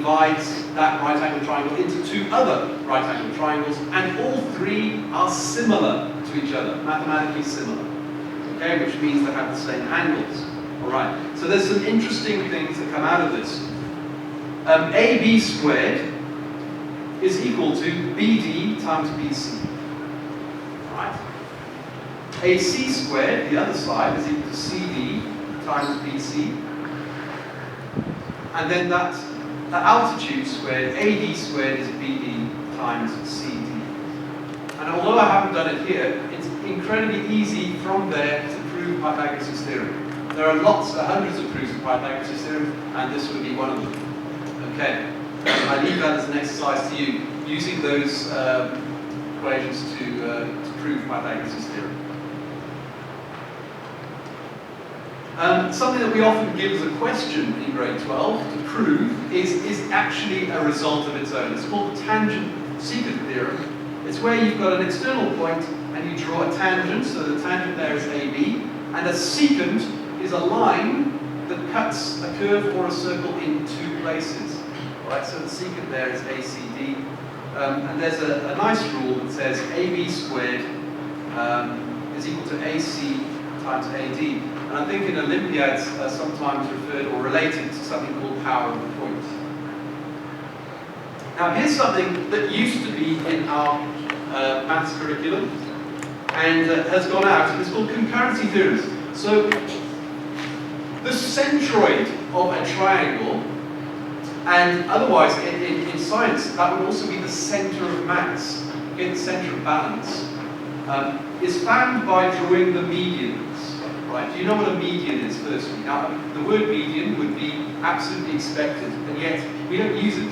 divides that right angle triangle into two other right angle triangles, and all three are similar to each other, mathematically similar. Okay, which means they have the same angles. Alright, so there's some interesting things that come out of this. AB squared is equal to BD times BC. Right? AC squared, the other side, is equal to CD times BC. And then that altitude squared, AD squared, is BD times CD. And although I haven't done it here, it's incredibly easy from there to prove Pythagoras' theorem. There are hundreds of proofs of Pythagoras' theorem, and this would be one of them. Okay, I leave that as an exercise to you, using those equations to prove Pythagoras' theorem. Something that we often give as a question in grade 12 to prove is actually a result of its own. It's called the tangent-secant theorem. It's where you've got an external point and you draw a tangent, so the tangent there is AB, and a secant is a line that cuts a curve or a circle in two places. Right, so the secant there is ACD. And there's a nice rule that says AB squared is equal to AC times AD. And I think in Olympiads sometimes referred or related to something called power of the point. Now here's something that used to be in our maths curriculum and has gone out, and it's called concurrency theorems. So the centroid of a triangle, and otherwise in science that would also be the center of mass, okay, the center of balance, is found by drawing the medians. Right? Do you know what a median is, firstly? Now, the word median would be absolutely expected, and yet we don't use it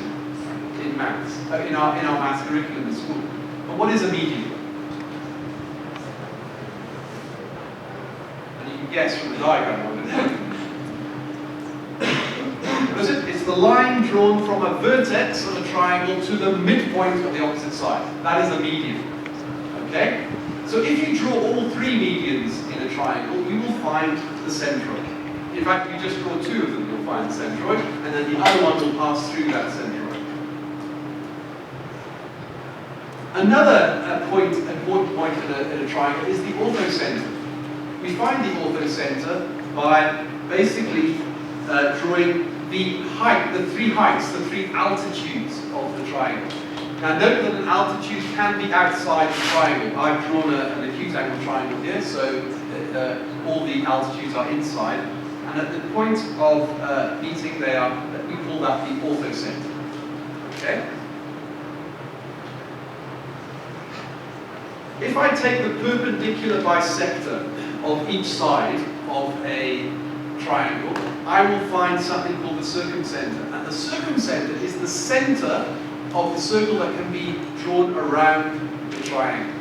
in maths, in our maths curriculum in school. But what is a median? And you can guess from the diagram what it is. What is it? It's the line drawn from a vertex of a triangle to the midpoint of the opposite side. That is a median. Okay? So if you draw all three medians in a triangle, you will find the centroid. In fact, if you just draw two of them, you'll find the centroid, and then the other one will pass through that centroid. Another important point in a triangle is the orthocenter. We find the orthocenter by basically drawing the height, the three heights, the three altitudes of the triangle. Now note that an altitude can be outside the triangle. I've drawn an acute angle triangle here, so all the altitudes are inside. And at the point of meeting, we call that the orthocenter. Okay? If I take the perpendicular bisector of each side of a triangle, I will find something called the circumcenter. And the circumcenter is the center of the circle that can be drawn around the triangle.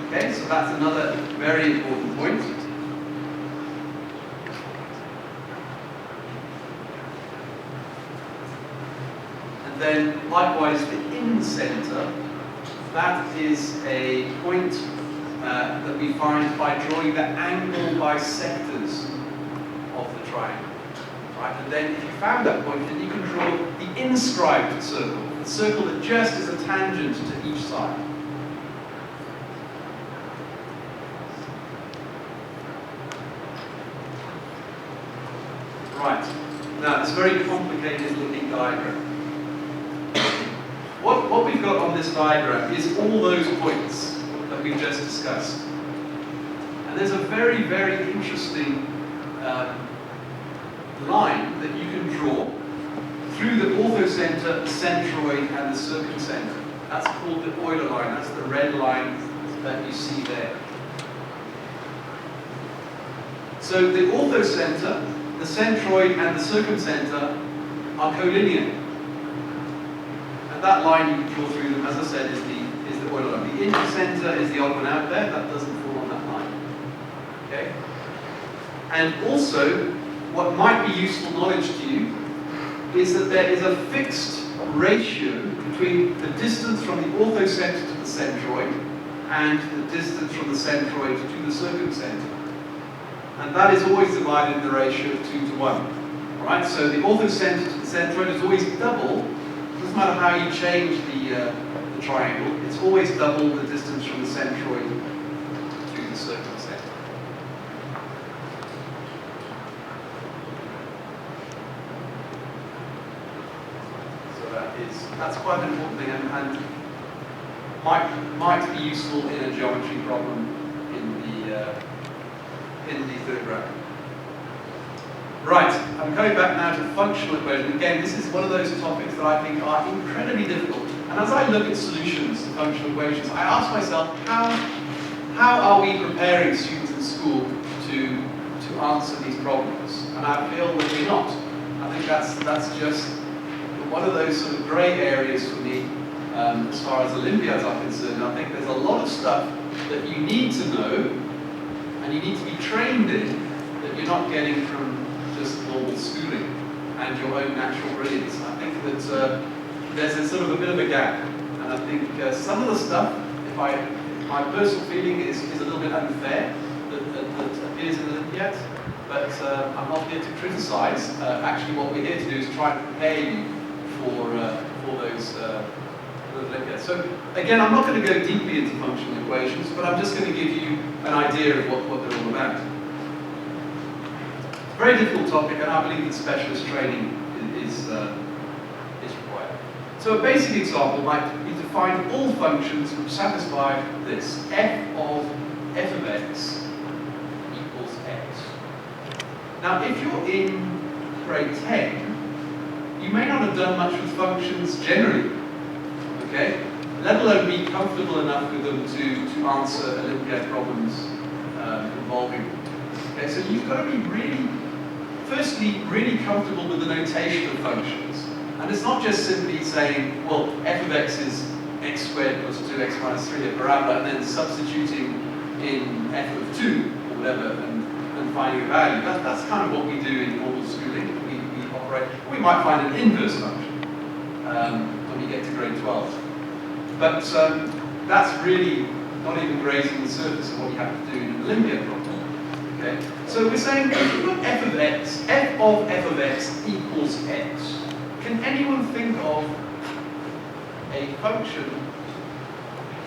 Okay, so that's another very important point. And then likewise the incenter, that is a point that we find by drawing the angle bisectors of the triangle. Right, and then if you found that point, then you can draw the inscribed circle. The circle that just is a tangent to each side. Right, now it's a very complicated looking diagram. What we've got on this diagram is all those points that we've just discussed. And there's a very, very interesting line that you can draw through the orthocenter, the centroid, and the circumcenter. That's called the Euler line. That's the red line that you see there. So the orthocenter, the centroid, and the circumcenter are collinear. And that line you can draw through them, as I said, is the Euler line. The intercenter is the odd one out there. That doesn't fall on that line. Okay? And also, what might be useful knowledge to you is that there is a fixed ratio between the distance from the orthocenter to the centroid and the distance from the centroid to the circumcenter. And that is always divided in the ratio of 2 to 1. Alright, so the orthocentroid is always double. Doesn't matter how you change the triangle, it's always double the distance from the centroid to the circle center. So that's quite an important thing, and might be useful in a geometry problem in the third round. Right, I'm going back now to functional equations. Again, this is one of those topics that I think are incredibly difficult. And as I look at solutions to functional equations, I ask myself, how are we preparing students in school to answer these problems? And I feel that we're not. I think that's just one of those sort of grey areas for me as far as Olympiads are concerned. I think there's a lot of stuff that you need to know and you need to be trained in that you're not getting from just normal schooling and your own natural brilliance. I think that there's a sort of a bit of a gap, and I think some of the stuff, my personal feeling is a little bit unfair that appears in Olympiads, but I'm not here to criticise. Actually, what we're here to do is try and prepare you for those Olympiads. So again, I'm not going to go deeply into functional equations, but I'm just going to give you an idea of what they're all about. Very difficult topic, and I believe that specialist training is required. So a basic example might be to find all functions which satisfy this: f of x equals x. Now, if you're in grade 10, you may not have done much with functions generally, okay? Let alone be comfortable enough with them to answer Olympiad problems involving them. Okay, so you've got to be firstly, really comfortable with the notation of functions. And it's not just simply saying, well, f of x is x squared plus 2x minus 3, a parabola, and then substituting in f of 2, or whatever, and finding a value. That's kind of what we do in normal schooling. We operate. We might find an inverse function when we get to grade 12. But that's really not even grazing the surface of what you have to do in an Olympiad problem. Okay? So we're saying, if you've got f of x equals x, can anyone think of a function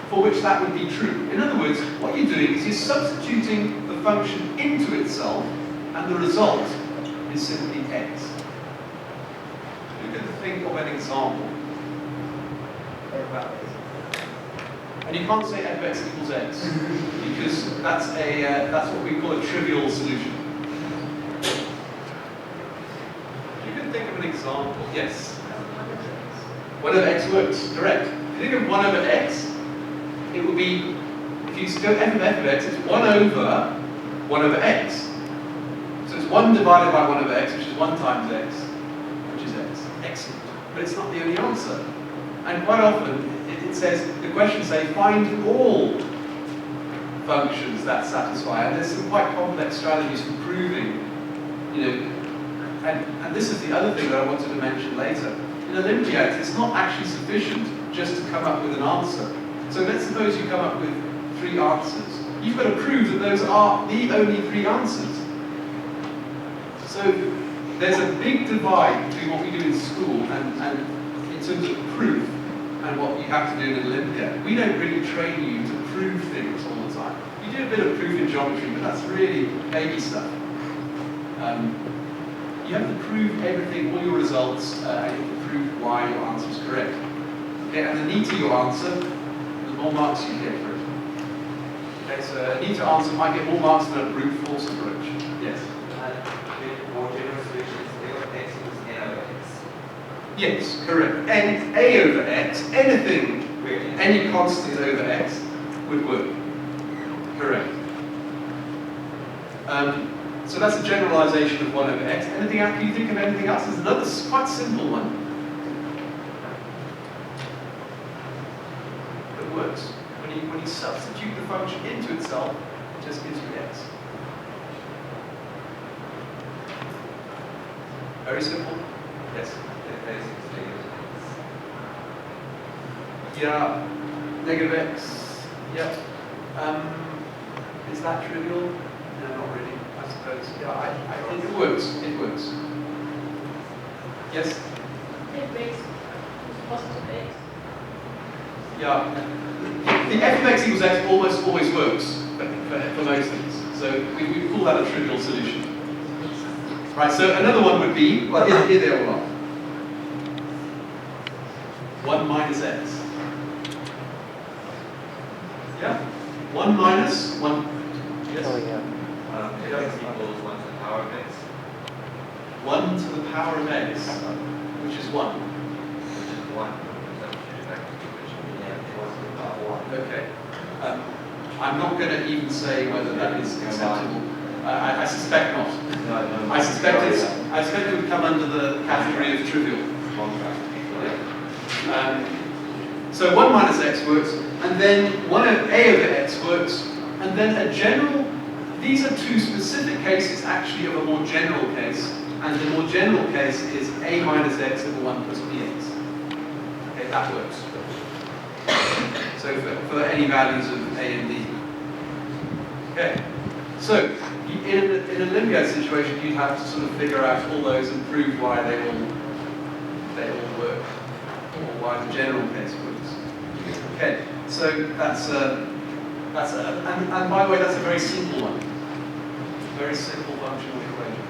for which that would be true? In other words, what you're doing is you're substituting the function into itself, and the result is simply x. You're going to think of an example. And you can't say f of x equals x, because that's what we call a trivial solution. You can think of an example. Yes? 1 over x works, correct. If you think of 1 over x, it would be, if you go f of x, it's 1 over x. So it's 1 divided by 1 over x, which is 1 times x, which is x. Excellent. But it's not the only answer. And quite often, it says, the questions say, find all functions that satisfy. And there's some quite complex strategies for proving, and this is the other thing that I wanted to mention later. In Olympiads, it's not actually sufficient just to come up with an answer. So let's suppose you come up with 3 answers. You've got to prove that those are the only 3 answers. So there's a big divide between what we do in school and in terms of proof and what you have to do in an Olympiad. We don't really train you to prove things all the time. You do a bit of proof in geometry, but that's really baby stuff. You have to prove everything, all your results, and you have to prove why your answer is correct. Okay, and the neater your answer, the more marks you get for it. Okay, so a neater answer might get more marks than a brute force approach. Yes? More general solution is a over x equals n over x. Yes, correct. And a over x, anything, Really? any constant over x would work. Correct. So that's a generalization of 1 over x. Anything else? Can you think of anything else? There's another quite simple one that works. When you substitute the function into itself, it just gives you x. Very simple. Yes. Yeah. Negative x. Yeah. Is that trivial? No, not really. I suppose. Yeah, I think it works. It works. Yes? F of x is positive x. Yeah. The f of x equals x almost always works for most things. So we call that a trivial solution. Right, so another one would be, well, here they all are. 1 minus x. Yeah? 1 minus 1. Yes? Oh, yeah. If x equals 1 to the power of x, 1 to the power of x, which is 1. which is 1, substitute back to the equation. Yeah, 1 to the power of 1. Okay. I'm not going to even say whether that is acceptable. I suspect not. No. I suspect it would come under the category of trivial. So 1 minus x works, and then a over x works, and then a general, these are two specific cases actually of a more general case, and the more general case is a minus x over 1 plus bx. Okay, that works. So for any values of a and b. Okay, so in a linear situation, you'd have to sort of figure out all those and prove why they all work, or why the general case works. Okay, so and by the way, that's a very simple one. Very simple functional equation.